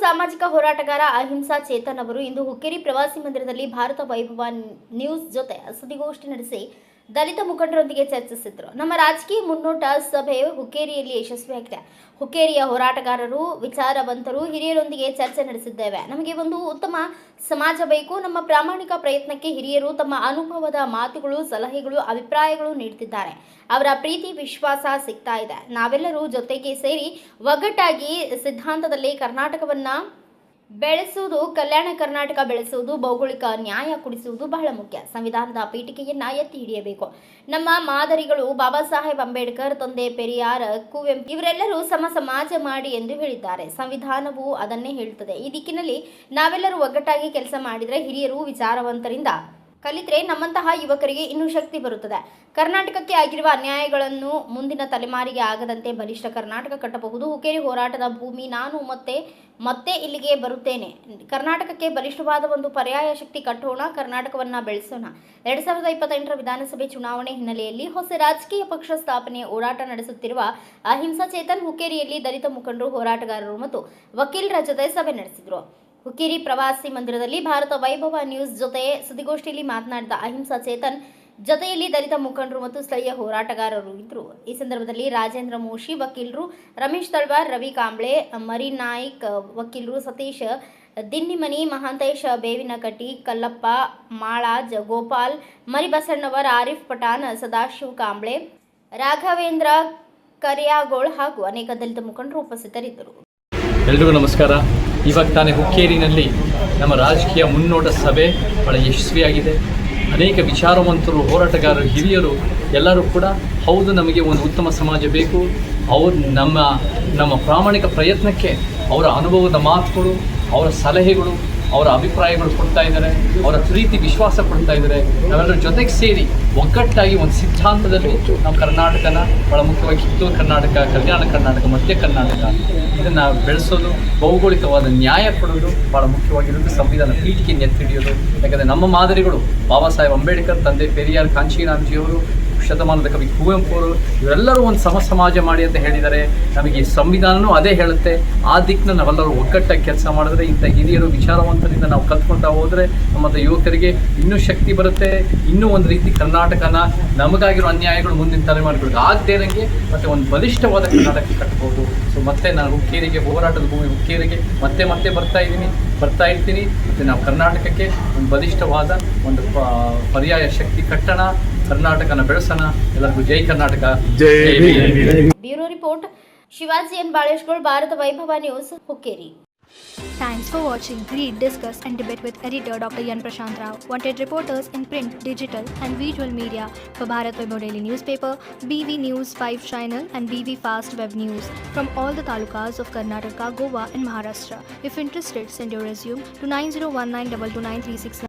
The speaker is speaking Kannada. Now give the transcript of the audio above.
ಸಾಮಾಜಿಕ ಹೋರಾಟಗಾರ ಅಹಿಂಸಾ ಚೇತನ್ ಅವರು ಇಂದು ಹುಕ್ಕೇರಿ ಪ್ರವಾಸಿ ಮಂದಿರದಲ್ಲಿ ಭಾರತ ವೈಭವ ನ್ಯೂಸ್ ಜೊತೆ ಸುದ್ದಿಗೋಷ್ಠಿ ನಡೆಸಿ ದಲಿತ ಮುಖಂಡರೊಂದಿಗೆ ಚರ್ಚಿಸಿದರು. ನಮ್ಮ ರಾಜಕೀಯ ಮುನ್ನೋಟ ಸಭೆ ಹುಕ್ಕೇರಿಯಲ್ಲಿ ಯಶಸ್ವಿಯಾಗಿದೆ. ಹುಕ್ಕೇರಿಯ ಹೋರಾಟಗಾರರು, ವಿಚಾರವಂತರು, ಹಿರಿಯರೊಂದಿಗೆ ಚರ್ಚೆ ನಡೆಸಿದ್ದೇವೆ. ನಮಗೆ ಒಂದು ಉತ್ತಮ ಸಮಾಜ ಬೇಕು. ನಮ್ಮ ಪ್ರಾಮಾಣಿಕ ಪ್ರಯತ್ನಕ್ಕೆ ಹಿರಿಯರು ತಮ್ಮ ಅನುಭವದ ಮಾತುಗಳು, ಸಲಹೆಗಳು, ಅಭಿಪ್ರಾಯಗಳು ನೀಡುತ್ತಿದ್ದಾರೆ. ಅವರ ಪ್ರೀತಿ, ವಿಶ್ವಾಸ ಸಿಗ್ತಾ ಇದೆ. ನಾವೆಲ್ಲರೂ ಜೊತೆಗೆ ಸೇರಿ ಒಗ್ಗಟ್ಟಾಗಿ ಸಿದ್ಧಾಂತದಲ್ಲಿ ಕರ್ನಾಟಕವನ್ನ ಬೆಳೆಸುವುದು, ಕಲ್ಯಾಣ ಕರ್ನಾಟಕ ಬೆಳೆಸುವುದು, ಭೌಗೋಳಿಕ ನ್ಯಾಯ ಕೊಡಿಸುವುದು ಬಹಳ ಮುಖ್ಯ. ಸಂವಿಧಾನದ ಪೀಠಿಕೆಯನ್ನ ಎತ್ತಿ ಹಿಡಿಯಬೇಕು. ನಮ್ಮ ಮಾದರಿಗಳು ಬಾಬಾ ಸಾಹೇಬ್ ಅಂಬೇಡ್ಕರ್, ತಂದೆ ಪೆರಿಯಾರ್, ಕುವೆಂಪು ಇವರೆಲ್ಲರೂ ಸಮಾಜ ಮಾಡಿ ಎಂದು ಹೇಳಿದ್ದಾರೆ. ಸಂವಿಧಾನವು ಅದನ್ನೇ ಹೇಳುತ್ತದೆ. ಈ ದಿಕ್ಕಿನಲ್ಲಿ ನಾವೆಲ್ಲರೂ ಒಗ್ಗಟ್ಟಾಗಿ ಕೆಲಸ ಮಾಡಿದರೆ, ಹಿರಿಯರು, ವಿಚಾರವಂತರಿಂದ ಕಲಿತರೆ ನಮ್ಮಂತಹ ಯುವಕರಿಗೆ ಇನ್ನೂ ಶಕ್ತಿ ಬರುತ್ತದೆ. ಕರ್ನಾಟಕಕ್ಕೆ ಆಗಿರುವ ಅನ್ಯಾಯಗಳನ್ನು ಮುಂದಿನ ತಲೆಮಾರಿಗೆ ಆಗದಂತೆ ಬಲಿಷ್ಠ ಕರ್ನಾಟಕ ಕಟ್ಟಬಹುದು. ಹುಕ್ಕೇರಿ ಹೋರಾಟದ ಭೂಮಿ. ನಾನು ಮತ್ತೆ ಇಲ್ಲಿಗೆ ಬರುತ್ತೇನೆ. ಕರ್ನಾಟಕಕ್ಕೆ ಬಲಿಷ್ಠವಾದ ಒಂದು ಪರ್ಯಾಯ ಶಕ್ತಿ ಕಟ್ಟೋಣ, ಕರ್ನಾಟಕವನ್ನ ಬೆಳೆಸೋಣ. 2028ರ ವಿಧಾನಸಭೆ ಚುನಾವಣೆ ಹಿನ್ನೆಲೆಯಲ್ಲಿ ಹೊಸ ರಾಜಕೀಯ ಪಕ್ಷ ಸ್ಥಾಪನೆ ಓಡಾಟ ನಡೆಸುತ್ತಿರುವ ಅಹಿಂಸಾ ಚೇತನ್ ಹುಕ್ಕೇರಿಯಲ್ಲಿ ದಲಿತ ಮುಖಂಡರು, ಹೋರಾಟಗಾರರು ಮತ್ತು ವಕೀಲರ ಜೊತೆ ಸಭೆ ನಡೆಸಿದರು. ಹುಕ್ಕೇರಿ ಪ್ರವಾಸಿ ಮಂದಿರದಲ್ಲಿ ಭಾರತ ವೈಭವ ನ್ಯೂಸ್ ಜೊತೆ ಸುದ್ದಿಗೋಷ್ಠಿಯಲ್ಲಿ ಮಾತನಾಡಿದ ಅಹಿಂಸಾ ಚೇತನ್ ಜೊತೆಯಲ್ಲಿ ದಲಿತ ಮುಖಂಡರು ಮತ್ತು ಸ್ಥಳೀಯ ಹೋರಾಟಗಾರರು ಇದ್ದರು. ಈ ಸಂದರ್ಭದಲ್ಲಿ ರಾಜೇಂದ್ರ ಮೋಶಿ ವಕೀಲರು, ರಮೇಶ್ ತಳವಾರ್, ರವಿ ಕಾಂಬ್ಳೆ, ಮರಿ ನಾಯ್ಕ್ ವಕೀಲರು, ಸತೀಶ್ ದಿನ್ನಿಮನಿ, ಮಹಾಂತೇಶ್ ಬೇವಿನಕಟ್ಟಿ, ಕಲ್ಲಪ್ಪ ಮಾಳಾಜ್, ಗೋಪಾಲ್ ಮರಿಬಸಣ್ಣವರ್, ಆರಿಫ್ ಪಠಾಣ್, ಸದಾಶಿವ್ ಕಾಂಬ್ಳೆ, ರಾಘವೇಂದ್ರ ಕರಿಯಾಗೋಳ್ ಹಾಗೂ ಅನೇಕ ದಲಿತ ಮುಖಂಡರು ಉಪಸ್ಥಿತರಿದ್ದರು. ಎಲ್ರಿಗೂ ನಮಸ್ಕಾರ. ಇವಾಗ ತಾನೇ ಹುಕ್ಕೇರಿನಲ್ಲಿ ನಮ್ಮ ರಾಜಕೀಯ ಮುನ್ನೋಟ ಸಭೆ ಬಹಳ ಯಶಸ್ವಿಯಾಗಿದೆ. ಅನೇಕ ವಿಚಾರವಂತರು, ಹೋರಾಟಗಾರರು, ಹಿರಿಯರು ಎಲ್ಲರೂ ಕೂಡ ಹೌದು ನಮಗೆ ಒಂದು ಉತ್ತಮ ಸಮಾಜ ಬೇಕು, ಅವರು ನಮ್ಮ ಪ್ರಾಮಾಣಿಕ ಪ್ರಯತ್ನಕ್ಕೆ ಅವರ ಅನುಭವದ ಮಾತುಗಳು, ಅವರ ಸಲಹೆಗಳು, ಅವರ ಅಭಿಪ್ರಾಯಗಳು ಕೊಡ್ತಾ ಇದ್ದಾರೆ. ಅವರ ಪ್ರೀತಿ, ವಿಶ್ವಾಸ ಕೊಡ್ತಾ ಇದ್ದಾರೆ. ನಾವೆಲ್ಲರ ಜೊತೆಗೆ ಸೇರಿ ಒಗ್ಗಟ್ಟಾಗಿ ಒಂದು ಸಿದ್ಧಾಂತದಲ್ಲಿ ನಾವು ಕರ್ನಾಟಕನ ಬಹಳ ಮುಖ್ಯವಾಗಿ ಕಿತ್ತೂರು ಕರ್ನಾಟಕ, ಕಲ್ಯಾಣ ಕರ್ನಾಟಕ, ಮಧ್ಯ ಕರ್ನಾಟಕ ಇದನ್ನು ಬೆಳೆಸೋದು, ಭೌಗೋಳಿಕವಾದ ನ್ಯಾಯ ಕೊಡೋದು ಭಾಳ ಮುಖ್ಯವಾಗಿರೋದು. ಸಂವಿಧಾನ ಪೀಠಿಕೆಯನ್ನು ಎತ್ತಿ ಹಿಡಿಯೋದು. ಯಾಕಂದರೆ ನಮ್ಮ ಮಾದರಿಗಳು ಬಾಬಾ ಸಾಹೇಬ್ ಅಂಬೇಡ್ಕರ್, ತಂದೆ ಪೆರಿಯಾರ್, ಕಾಂಚೀರಾಮ್ಜಿಯವರು, ಶತಮಾನದ ಕವಿ ಕುವೆಂಪು ಅವರು ಇವರೆಲ್ಲರೂ ಒಂದು ಸಮಾಜ ಮಾಡಿ ಅಂತ ಹೇಳಿದ್ದಾರೆ. ನಮಗೆ ಸಂವಿಧಾನವೂ ಅದೇ ಹೇಳುತ್ತೆ. ಆ ದಿಕ್ಕನ್ನ ನಾವೆಲ್ಲರೂ ಒಗ್ಗಟ್ಟಾಗಿ ಕೆಲಸ ಮಾಡಿದ್ರೆ, ಇಂಥ ಹಿರಿಯರು, ವಿಚಾರವಂತರಿಂದ ನಾವು ಕಲ್ತ್ಕೊಳ್ತಾ ಹೋದರೆ ನಮ್ಮ ಯುವಕರಿಗೆ ಇನ್ನೂ ಶಕ್ತಿ ಬರುತ್ತೆ. ಇನ್ನೂ ಒಂದು ರೀತಿ ಕರ್ನಾಟಕನ ನಮಗಾಗಿರೋ ಅನ್ಯಾಯಗಳು ಮುಂದಿನ ತಲೆಮಾರುಗಳಿಗೆ ಆಗದೇ ಇರೋಂಗೆ ಮತ್ತೆ ಒಂದು ಬಲಿಷ್ಠವಾದ ಕರ್ನಾಟಕ ಕಟ್ಬೋದು. ಸೊ ಮತ್ತೆ ನಾನು ಹುಕ್ಕೇರಿಗೆ, ಹೋರಾಟದ ಭೂಮಿ ಹುಕ್ಕೇರಿಗೆ ಮತ್ತೆ ಬರ್ತಾ ಇರ್ತೀನಿ. ಮತ್ತು ನಾವು ಕರ್ನಾಟಕಕ್ಕೆ ಒಂದು ಬಲಿಷ್ಠವಾದ ಒಂದು ಪರ್ಯಾಯ ಶಕ್ತಿ ಕಟ್ಟಣ, ಕರ್ನಾಟಕನ ಬೆಳೆಸೋಣ. ಎಲ್ಲರಿಗೂ ಜೈ ಕರ್ನಾಟಕ, ಜೈ bureau report. Shivaji N Baleshgol, Bharat Vaibhav news, Hukkeri. Thanks for watching. Read, discuss and debate with editor Dr. Yan Prashant Rao. Wanted reporters in print, digital and visual media for Bharat Vaibhav Daily Newspaper, BV News 5 Channel and BV Fast Web News from all the talukas of Karnataka, Goa and Maharashtra. If interested, send your resume to 9019229369.